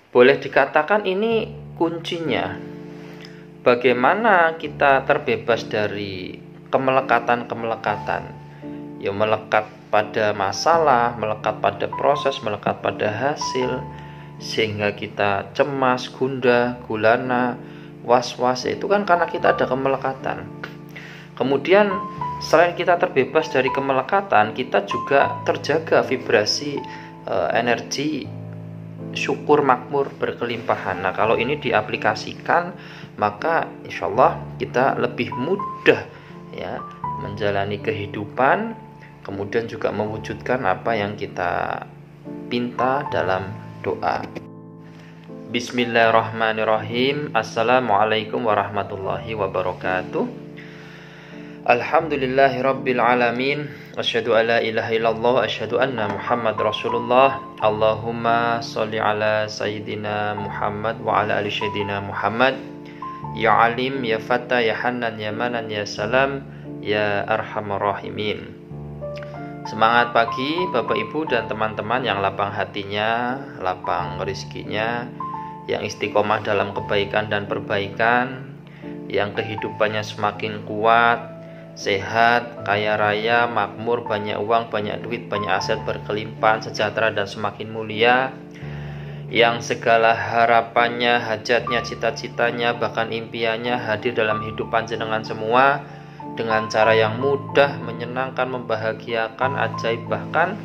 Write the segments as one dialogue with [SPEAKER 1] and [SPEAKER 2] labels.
[SPEAKER 1] Boleh dikatakan ini kuncinya. Bagaimana kita terbebas dari kemelekatan-kemelekatan, ya melekat pada masalah, melekat pada proses, melekat pada hasil, sehingga kita cemas, gundah, gulana, was-was. Itu kan karena kita ada kemelekatan. Kemudian selain kita terbebas dari kemelekatan, kita juga terjaga vibrasi energi syukur makmur berkelimpahan. Nah, kalau ini diaplikasikan, maka insya Allah kita lebih mudah ya menjalani kehidupan, kemudian juga mewujudkan apa yang kita pinta dalam doa. Bismillahirrahmanirrahim. Assalamualaikum warahmatullahi wabarakatuh. Alhamdulillahirabbil alamin. Asyhadu an la ilaha illallah wa asyhadu anna Muhammad Rasulullah. Allahumma sholli ala sayyidina Muhammad wa ala ali sayyidina Muhammad. Ya alim, ya fata, ya hanan, ya manan, ya salam, ya arhamar rahimin. Semangat pagi Bapak Ibu dan teman-teman yang lapang hatinya, lapang rezekinya, yang istiqomah dalam kebaikan dan perbaikan, yang kehidupannya semakin kuat, sehat, kaya raya, makmur, banyak uang, banyak duit, banyak aset, berkelimpahan, sejahtera dan semakin mulia, yang segala harapannya, hajatnya, cita-citanya, bahkan impiannya hadir dalam hidup panjenengan semua dengan cara yang mudah, menyenangkan, membahagiakan, ajaib, bahkan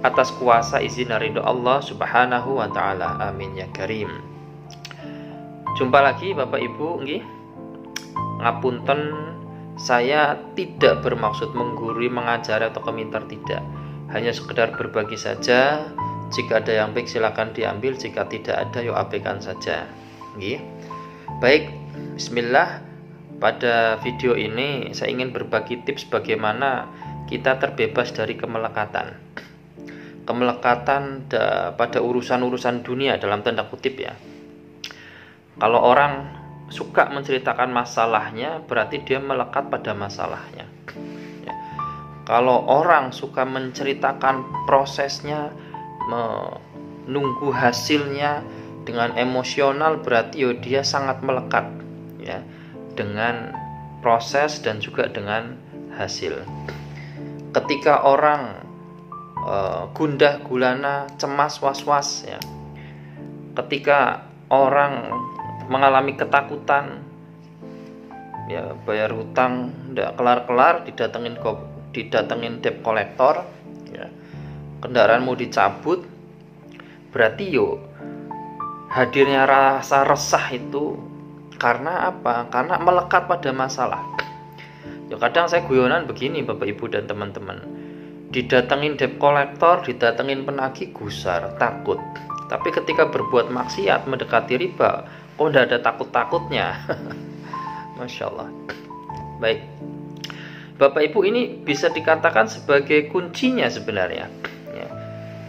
[SPEAKER 1] atas kuasa izin dan ridho Allah Subhanahu wa taala. Amin ya karim. Jumpa lagi Bapak Ibu nggih. Ngapunten, saya tidak bermaksud menggurui, mengajari atau komentar, tidak. Hanya sekedar berbagi saja. Jika ada yang baik silakan diambil, jika tidak ada yuk abaikan saja. Nggih. Baik, bismillah. Pada video ini saya ingin berbagi tips bagaimana kita terbebas dari kemelekatan. Kemelekatan pada urusan-urusan dunia dalam tanda kutip ya. Kalau orang suka menceritakan masalahnya, berarti dia melekat pada masalahnya ya. Kalau orang suka menceritakan prosesnya, menunggu hasilnya dengan emosional, berarti dia sangat melekat ya dengan proses dan juga dengan hasil. Ketika orang gundah gulana, cemas, was-was ya, ketika orang mengalami ketakutan ya, bayar hutang tidak kelar-kelar, didatengin debt collector ya, kendaraan mau dicabut, berarti hadirnya rasa resah itu karena apa? Karena melekat pada masalah. Kadang saya guyonan begini Bapak Ibu dan teman-teman, didatengin debt collector, didatengin penagih, gusar, takut. Tapi ketika berbuat maksiat, mendekati riba, kok tidak ada takut-takutnya. Masya Allah. Baik, Bapak Ibu, ini bisa dikatakan sebagai kuncinya sebenarnya ya.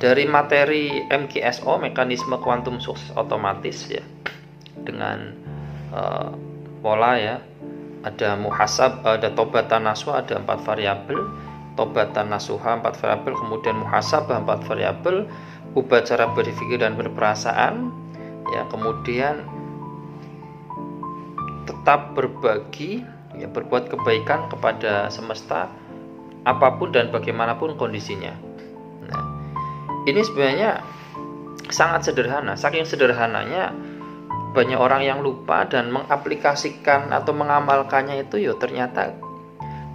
[SPEAKER 1] Dari materi MKSO, mekanisme kuantum sukses otomatis ya, dengan pola ya, ada muhasab, ada tobatan nasuha, ada 4 variabel, tobatan nasuha 4 variabel, kemudian muhasabah 4 variabel, ubah cara berpikir dan berperasaan ya, kemudian tetap berbagi ya, berbuat kebaikan kepada semesta apapun dan bagaimanapun kondisinya. Nah, ini sebenarnya sangat sederhana. Saking sederhananya banyak orang yang lupa dan mengaplikasikan atau mengamalkannya itu ternyata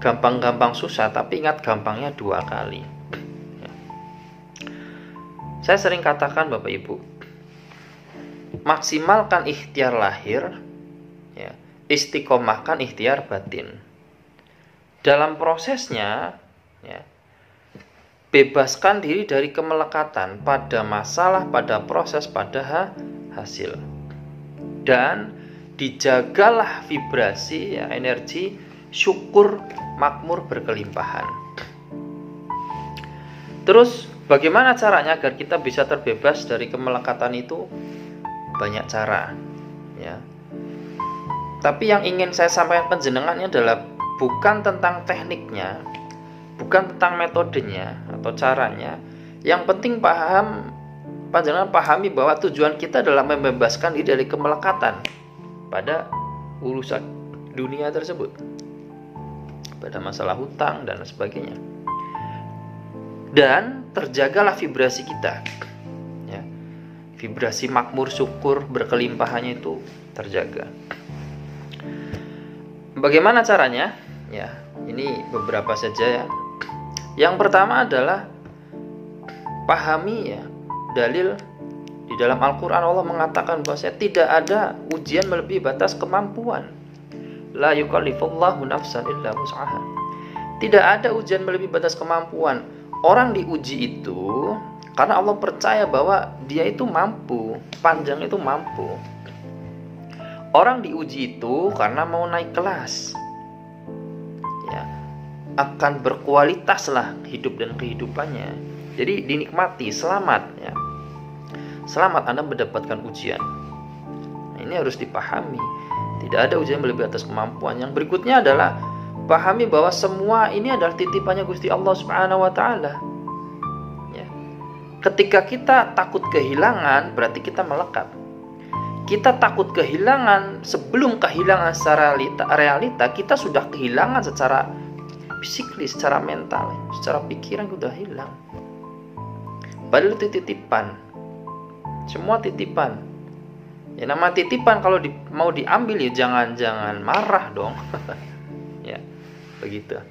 [SPEAKER 1] gampang-gampang susah, tapi ingat gampangnya 2 kali ya. Saya sering katakan Bapak Ibu, maksimalkan ikhtiar lahir ya, istiqomahkan ikhtiar batin. Dalam prosesnya ya, bebaskan diri dari kemelekatan pada masalah, pada proses, pada hasil. Dan dijagalah vibrasi ya, energi syukur makmur berkelimpahan. Terus bagaimana caranya agar kita bisa terbebas dari kemelekatan itu? Banyak cara ya. Tapi yang ingin saya sampaikan penjenengannya adalah bukan tentang tekniknya, bukan tentang metodenya atau caranya. Yang penting paham panjenengan pahami bahwa tujuan kita adalah membebaskan diri dari kemelekatan pada urusan dunia tersebut, pada masalah hutang dan sebagainya. Dan terjagalah vibrasi kita, ya. Vibrasi makmur, syukur, berkelimpahannya itu terjaga. Bagaimana caranya? Ya, ini beberapa saja ya. Yang pertama adalah pahami ya dalil di dalam Al-Quran. Allah mengatakan bahwasanya tidak ada ujian melebihi batas kemampuan. La yukallifullahu nafsan illa wus'aha. Tidak ada ujian melebihi batas kemampuan. Orang diuji itu karena Allah percaya bahwa dia itu mampu, panjang itu mampu. Orang diuji itu karena mau naik kelas, ya, akan berkualitas lah hidup dan kehidupannya. Jadi dinikmati, selamat ya. Selamat Anda mendapatkan ujian. Nah, ini harus dipahami. Tidak ada ujian melebihi atas kemampuan. Yang berikutnya adalah pahami bahwa semua ini adalah titipannya Gusti Allah Subhanahu wa taala. Ya. Ketika kita takut kehilangan, berarti kita melekat. Kita takut kehilangan, sebelum kehilangan secara realita, kita sudah kehilangan secara psikis, secara mental, secara pikiran sudah hilang. Padahal itu titipan. Semua titipan. Ya, nama titipan kalau mau diambil ya jangan marah dong. Ya, begitu.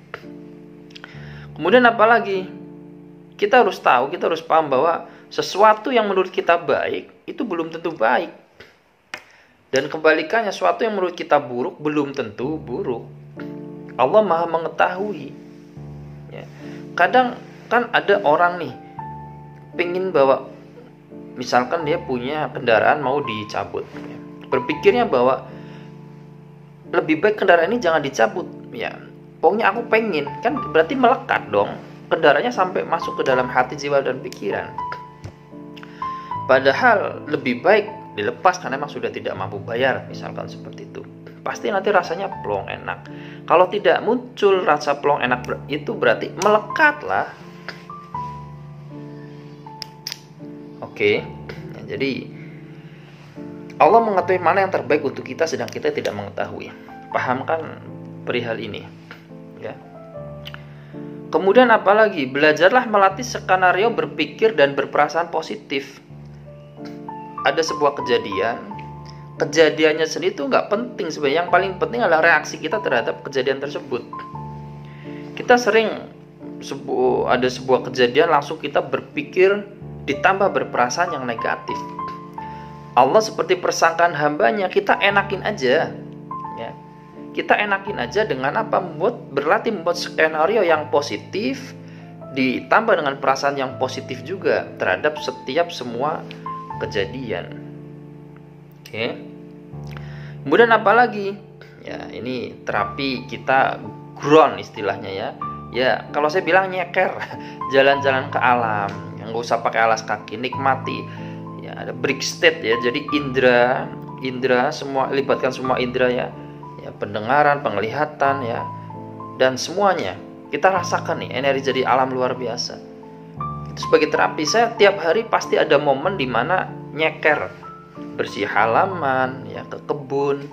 [SPEAKER 1] Kemudian apalagi? Kita harus tahu, kita harus paham bahwa sesuatu yang menurut kita baik itu belum tentu baik. Dan kebalikannya, sesuatu yang menurut kita buruk belum tentu buruk. Allah Maha mengetahui. Ya. Kadang kan ada orang nih pengen bawa, misalkan dia punya kendaraan mau dicabut, ya. Berpikirnya bahwa lebih baik kendaraan ini jangan dicabut, ya. Pokoknya aku pengen, kan berarti melekat dong. Kendaraannya sampai masuk ke dalam hati, jiwa dan pikiran. Padahal lebih baik dilepas karena memang sudah tidak mampu bayar, misalkan seperti itu. Pasti nanti rasanya plong enak. Kalau tidak muncul rasa plong enak itu berarti melekat lah. Oke. Ya, jadi Allah mengetahui mana yang terbaik untuk kita sedang kita tidak mengetahui. Pahamkan perihal ini, ya. Kemudian apalagi? Belajarlah melatih skenario berpikir dan berperasaan positif. Ada sebuah kejadiannya sendiri itu nggak penting sebenarnya. Yang paling penting adalah reaksi kita terhadap kejadian tersebut. Kita sering ada sebuah kejadian langsung kita berpikir ditambah berperasaan yang negatif. Allah seperti persangkaan hambanya, kita enakin aja, ya. Kita enakin aja dengan apa? Berlatih membuat skenario yang positif ditambah dengan perasaan yang positif juga terhadap setiap semua kejadian. Oke. Kemudian apa lagi? Ya, ini terapi kita ground istilahnya ya. Ya, kalau saya bilang nyeker, jalan-jalan ke alam, yang nggak usah pakai alas kaki, nikmati. Ya, ada break state ya. Jadi indra semua, libatkan semua indra ya. Ya, pendengaran, penglihatan ya. Dan semuanya kita rasakan nih energi jadi alam luar biasa. Sebagai terapi saya tiap hari pasti ada momen di mana nyeker, bersih halaman ya, ke kebun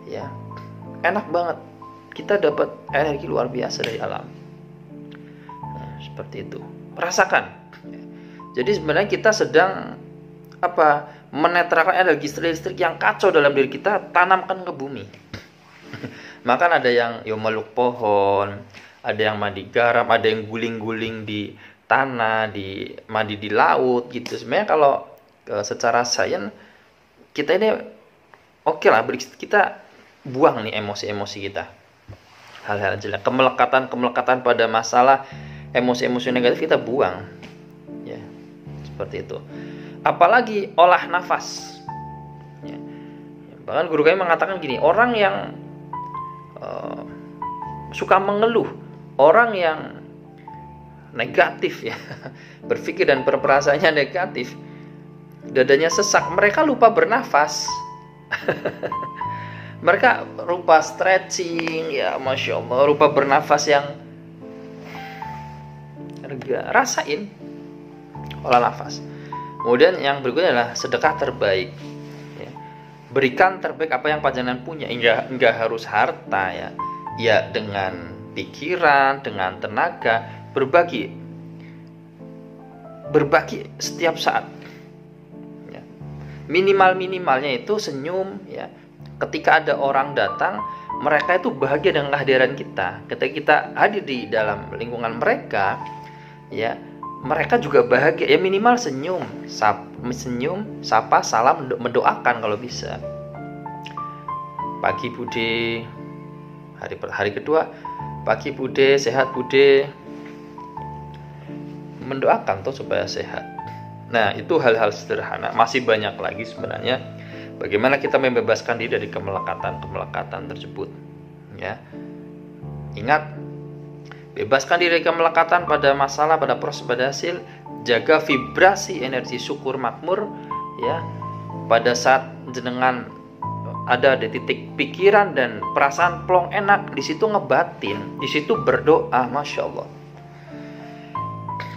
[SPEAKER 1] ya, enak banget, kita dapat energi luar biasa dari alam. Nah, seperti itu, rasakan. Jadi sebenarnya kita sedang menetralkan energi listrik yang kacau dalam diri kita, tanamkan ke bumi. Maka ada yang meluk pohon, ada yang mandi garam, ada yang guling-guling di tanah, mandi di laut gitu. Sebenarnya kalau secara sains kita ini oke lah, kita buang nih emosi-emosi kita, hal-hal jelek, kemelekatan pada masalah, emosi-emosi negatif kita buang ya, seperti itu. Apalagi olah nafas ya. Bahkan guru kami mengatakan gini, orang yang suka mengeluh, orang yang negatif ya, berpikir dan berperasaannya negatif, dadanya sesak, mereka lupa bernafas. Mereka lupa stretching ya, Masya Allah, lupa bernafas yang rasain olah nafas. Kemudian yang berikutnya adalah sedekah terbaik. Ya. Berikan terbaik apa yang panjenengan punya. Enggak harus harta ya. Ya dengan pikiran, dengan tenaga, berbagi setiap saat. Ya. Minimalnya itu senyum ya. Ketika ada orang datang, mereka itu bahagia dengan kehadiran kita. Ketika kita hadir di dalam lingkungan mereka, ya, mereka juga bahagia. Ya minimal senyum, sapa, salam, mendoakan kalau bisa. Pagi Bude, hari kedua, pagi Bude, sehat Bude. Mendoakan tuh supaya sehat. Nah, itu hal-hal sederhana. Masih banyak lagi sebenarnya. Bagaimana kita membebaskan diri dari kemelekatan tersebut. Ya. Ingat, bebaskan diri dari kemelekatan pada masalah, pada proses, pada hasil. Jaga vibrasi energi syukur makmur. Ya. Pada saat jenengan ada di titik pikiran dan perasaan plong enak, di situ ngebatin, di situ berdoa, masya Allah.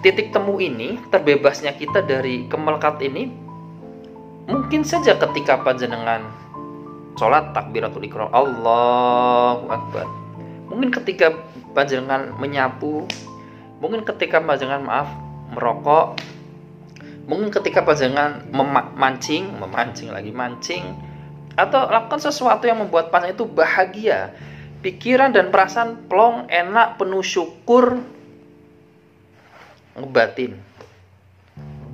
[SPEAKER 1] Titik temu ini, terbebasnya kita dari kemelekat ini, mungkin saja ketika panjenengan sholat takbiratul ihram, Allahu Akbar. Mungkin ketika panjenengan menyapu, mungkin ketika panjenengan merokok, mungkin ketika panjenengan mancing, atau lakukan sesuatu yang membuat panjenengan itu bahagia, pikiran dan perasaan plong, enak, penuh syukur, ngebatin,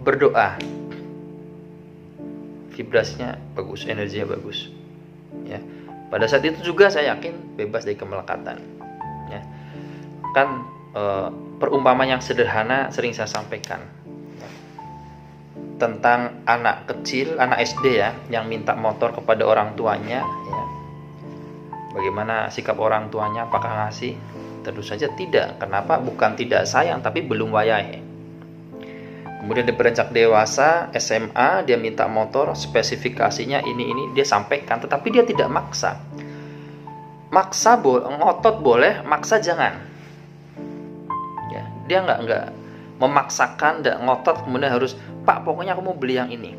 [SPEAKER 1] berdoa. Vibrasinya bagus, energinya bagus. Ya. Pada saat itu juga saya yakin bebas dari kemelekatan. Ya. Kan perumpamaan yang sederhana sering saya sampaikan. Ya. Tentang anak kecil, anak SD ya, yang minta motor kepada orang tuanya. Ya. Bagaimana sikap orang tuanya? Apakah ngasih? Tentu saja tidak. Kenapa? Bukan tidak sayang, tapi belum wayahe. Kemudian dia beranjak dewasa, SMA, dia minta motor, spesifikasinya ini dia sampaikan, tetapi dia tidak maksa. Ngotot boleh, maksa jangan. Ya, dia nggak memaksakan, nggak ngotot, kemudian harus, Pak, pokoknya aku mau beli yang ini.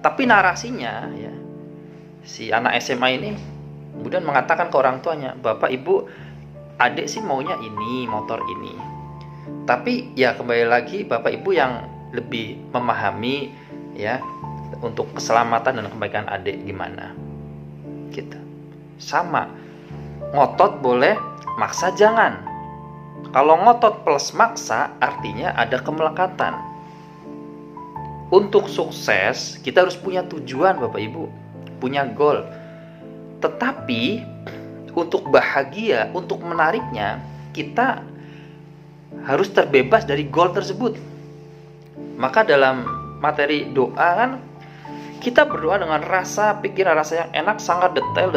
[SPEAKER 1] Tapi narasinya, ya, si anak SMA ini kemudian mengatakan ke orang tuanya, Bapak, Ibu, adik sih maunya ini, motor ini. Tapi ya kembali lagi, Bapak, Ibu yang lebih memahami ya untuk keselamatan dan kebaikan adik gimana gitu. Sama, ngotot boleh, maksa jangan. Kalau ngotot plus maksa artinya ada kemelekatan. Untuk sukses kita harus punya tujuan Bapak Ibu, punya goal. Tetapi untuk bahagia, untuk menariknya, kita harus terbebas dari goal tersebut. Maka dalam materi doa kan kita berdoa dengan rasa pikiran, rasa yang enak, sangat detail,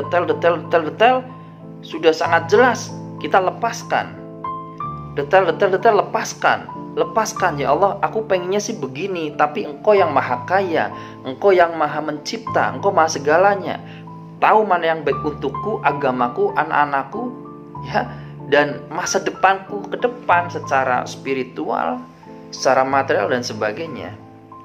[SPEAKER 1] sudah sangat jelas. Kita lepaskan detail, lepaskan. Ya Allah, aku pengennya sih begini, tapi Engkau yang maha kaya, Engkau yang maha mencipta, Engkau maha segalanya, tahu mana yang baik untukku, agamaku, anak-anakku, ya, dan masa depanku ke depan secara spiritual, secara material dan sebagainya.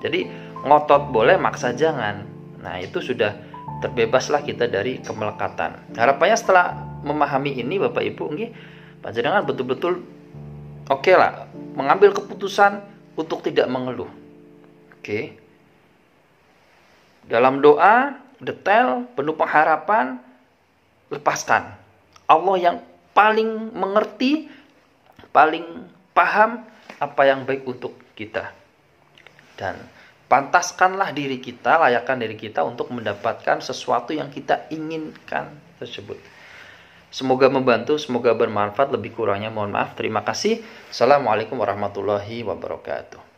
[SPEAKER 1] Jadi ngotot boleh, maksa jangan. Nah, itu sudah terbebaslah kita dari kemelekatan. Harapannya setelah memahami ini Bapak Ibu, panjenengan betul-betul oke lah mengambil keputusan untuk tidak mengeluh. Oke. Dalam doa detail, penuh pengharapan, lepaskan. Allah yang paling mengerti, paling paham apa yang baik untuk kita. Dan pantaskanlah diri kita, layakkan diri kita untuk mendapatkan sesuatu yang kita inginkan tersebut. Semoga membantu, semoga bermanfaat. Lebih kurangnya mohon maaf. Terima kasih. Assalamualaikum warahmatullahi wabarakatuh.